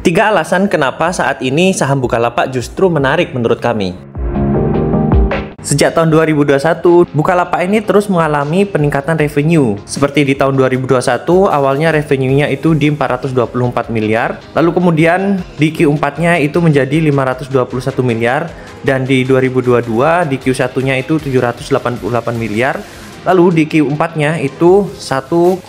Tiga alasan kenapa saat ini saham Bukalapak justru menarik menurut kami. Sejak tahun 2021, Bukalapak ini terus mengalami peningkatan revenue. Seperti di tahun 2021, awalnya revenue-nya itu di 424 miliar, lalu kemudian di Q4-nya itu menjadi 521 miliar, dan di 2022 di Q1-nya itu 788 miliar, lalu di Q4-nya itu 1,029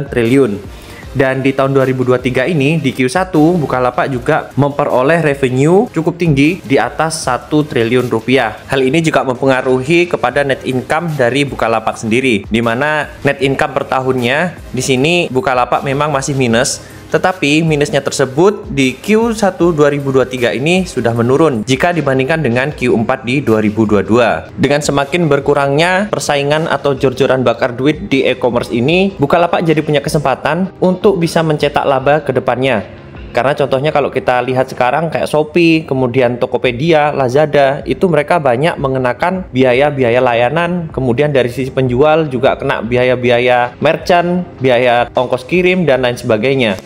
triliun. Dan di tahun 2023 ini di Q1 Bukalapak juga memperoleh revenue cukup tinggi di atas 1 triliun rupiah. Hal ini juga mempengaruhi kepada net income dari Bukalapak sendiri, di mana net income per tahunnya di sini Bukalapak memang masih minus. Tetapi minusnya tersebut di Q1 2023 ini sudah menurun jika dibandingkan dengan Q4 di 2022. Dengan semakin berkurangnya persaingan atau jor-joran bakar duit di e-commerce ini, Bukalapak jadi punya kesempatan untuk bisa mencetak laba ke depannya. Karena contohnya kalau kita lihat sekarang kayak Shopee, kemudian Tokopedia, Lazada, itu mereka banyak mengenakan biaya-biaya layanan, kemudian dari sisi penjual juga kena biaya-biaya merchant, biaya ongkos kirim, dan lain sebagainya.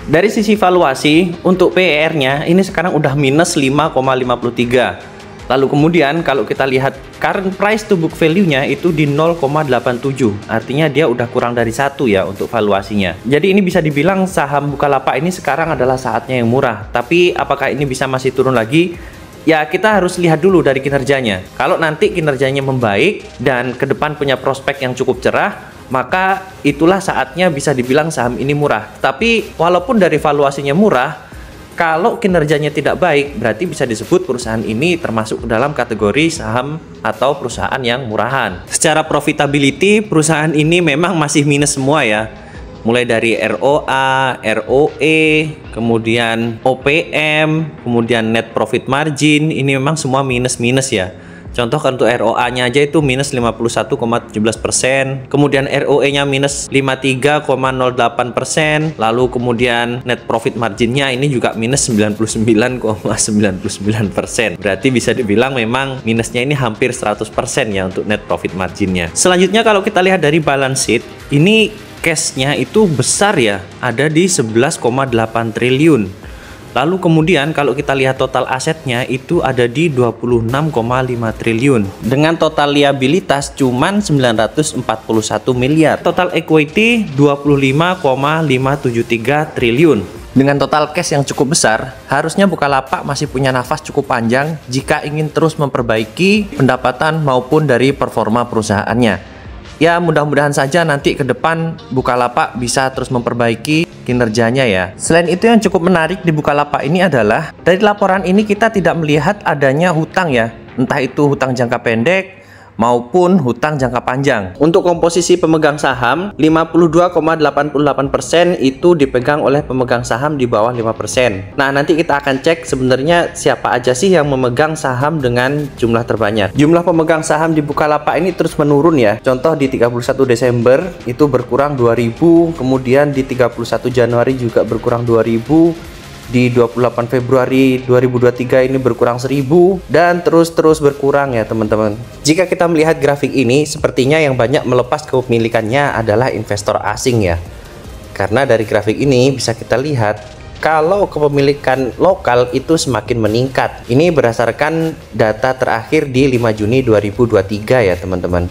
Dari sisi valuasi, untuk PER-nya ini sekarang udah minus 5,53. Lalu kemudian kalau kita lihat current price to book value-nya itu di 0,87. Artinya dia udah kurang dari 1 ya untuk valuasinya. Jadi ini bisa dibilang saham Bukalapak ini sekarang adalah saatnya yang murah. Tapi apakah ini bisa masih turun lagi? Ya, kita harus lihat dulu dari kinerjanya. Kalau nanti kinerjanya membaik dan ke depan punya prospek yang cukup cerah, maka itulah saatnya bisa dibilang saham ini murah. Tapi walaupun dari valuasinya murah, kalau kinerjanya tidak baik, berarti bisa disebut perusahaan ini termasuk dalam kategori saham atau perusahaan yang murahan. Secara profitability, perusahaan ini memang masih minus semua ya. Mulai dari ROA, ROE, kemudian OPM, kemudian net profit margin, ini memang semua minus-minus ya. Contoh untuk ROA-nya aja itu minus 51,17%, kemudian ROE-nya minus 53,08%, lalu kemudian net profit margin-nya ini juga minus 99,99%. Berarti bisa dibilang memang minusnya ini hampir 100% ya untuk net profit margin-nya. Selanjutnya kalau kita lihat dari balance sheet, ini cash-nya itu besar ya, ada di 11,8 triliun. Lalu kemudian kalau kita lihat total asetnya itu ada di 26,5 triliun. Dengan total liabilitas cuman 941 miliar. Total equity 25,573 triliun. Dengan total cash yang cukup besar, harusnya Bukalapak masih punya nafas cukup panjang jika ingin terus memperbaiki pendapatan maupun dari performa perusahaannya. Ya, mudah-mudahan saja nanti ke depan Bukalapak bisa terus memperbaiki kinerjanya ya. Selain itu yang cukup menarik di Bukalapak ini adalah dari laporan ini kita tidak melihat adanya hutang ya. Entah itu hutang jangka pendek maupun hutang jangka panjang. Untuk komposisi pemegang saham, 52,88% itu dipegang oleh pemegang saham di bawah 5%. Nah, nanti kita akan cek sebenarnya siapa aja sih yang memegang saham dengan jumlah terbanyak. Jumlah pemegang saham di Bukalapak ini terus menurun ya. Contoh di 31 Desember itu berkurang 2000, kemudian di 31 Januari juga berkurang 2000. Di 28 Februari 2023 ini berkurang 1000 dan terus berkurang ya teman-teman. Jika kita melihat grafik ini, sepertinya yang banyak melepas kepemilikannya adalah investor asing ya. Karena dari grafik ini bisa kita lihat kalau kepemilikan lokal itu semakin meningkat. Ini berdasarkan data terakhir di 5 Juni 2023 ya teman-teman.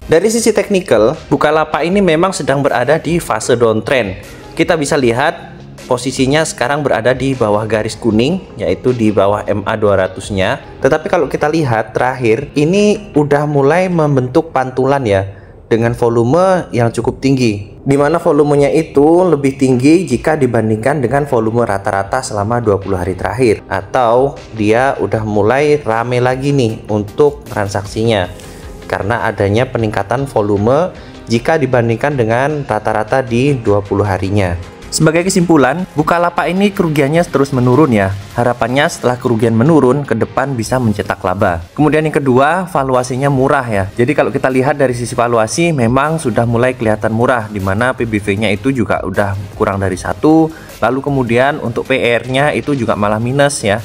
Dari sisi teknikal, Bukalapak ini memang sedang berada di fase downtrend. Kita bisa lihat posisinya sekarang berada di bawah garis kuning, yaitu di bawah MA 200-nya. Tetapi kalau kita lihat terakhir, ini udah mulai membentuk pantulan ya, dengan volume yang cukup tinggi. Dimana volumenya itu lebih tinggi jika dibandingkan dengan volume rata-rata selama 20 hari terakhir. Atau dia udah mulai rame lagi nih untuk transaksinya. Karena adanya peningkatan volume jika dibandingkan dengan rata-rata di 20 harinya. Sebagai kesimpulan, Bukalapak ini kerugiannya terus menurun ya. Harapannya setelah kerugian menurun, ke depan bisa mencetak laba. Kemudian yang kedua, valuasinya murah ya. Jadi kalau kita lihat dari sisi valuasi, memang sudah mulai kelihatan murah, dimana PBV-nya itu juga udah kurang dari 1. Lalu kemudian untuk PR-nya itu juga malah minus ya.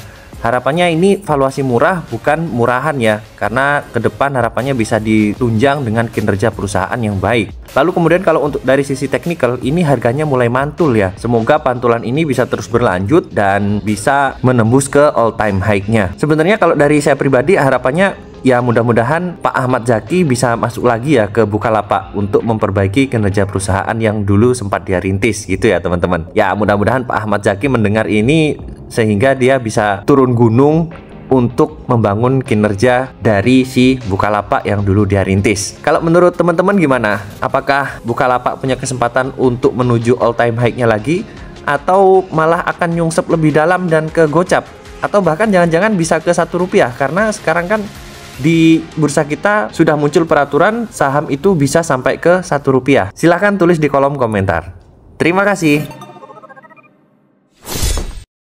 Harapannya ini valuasi murah, bukan murahan ya, karena ke depan harapannya bisa ditunjang dengan kinerja perusahaan yang baik. Lalu kemudian kalau untuk dari sisi teknikal, ini harganya mulai mantul ya. Semoga pantulan ini bisa terus berlanjut dan bisa menembus ke all time high-nya. Sebenarnya kalau dari saya pribadi harapannya ya mudah-mudahan Pak Ahmad Zaki bisa masuk lagi ya ke Bukalapak untuk memperbaiki kinerja perusahaan yang dulu sempat dia rintis gitu ya teman-teman. Ya mudah-mudahan Pak Ahmad Zaki mendengar ini sehingga dia bisa turun gunung untuk membangun kinerja dari si Bukalapak yang dulu dia rintis. Kalau menurut teman-teman gimana? Apakah Bukalapak punya kesempatan untuk menuju all time high-nya lagi? Atau malah akan nyungsep lebih dalam dan ke gocap? Atau bahkan jangan-jangan bisa ke Rp1? Karena sekarang kan di bursa kita sudah muncul peraturan saham itu bisa sampai ke Rp1. Silahkan tulis di kolom komentar. Terima kasih.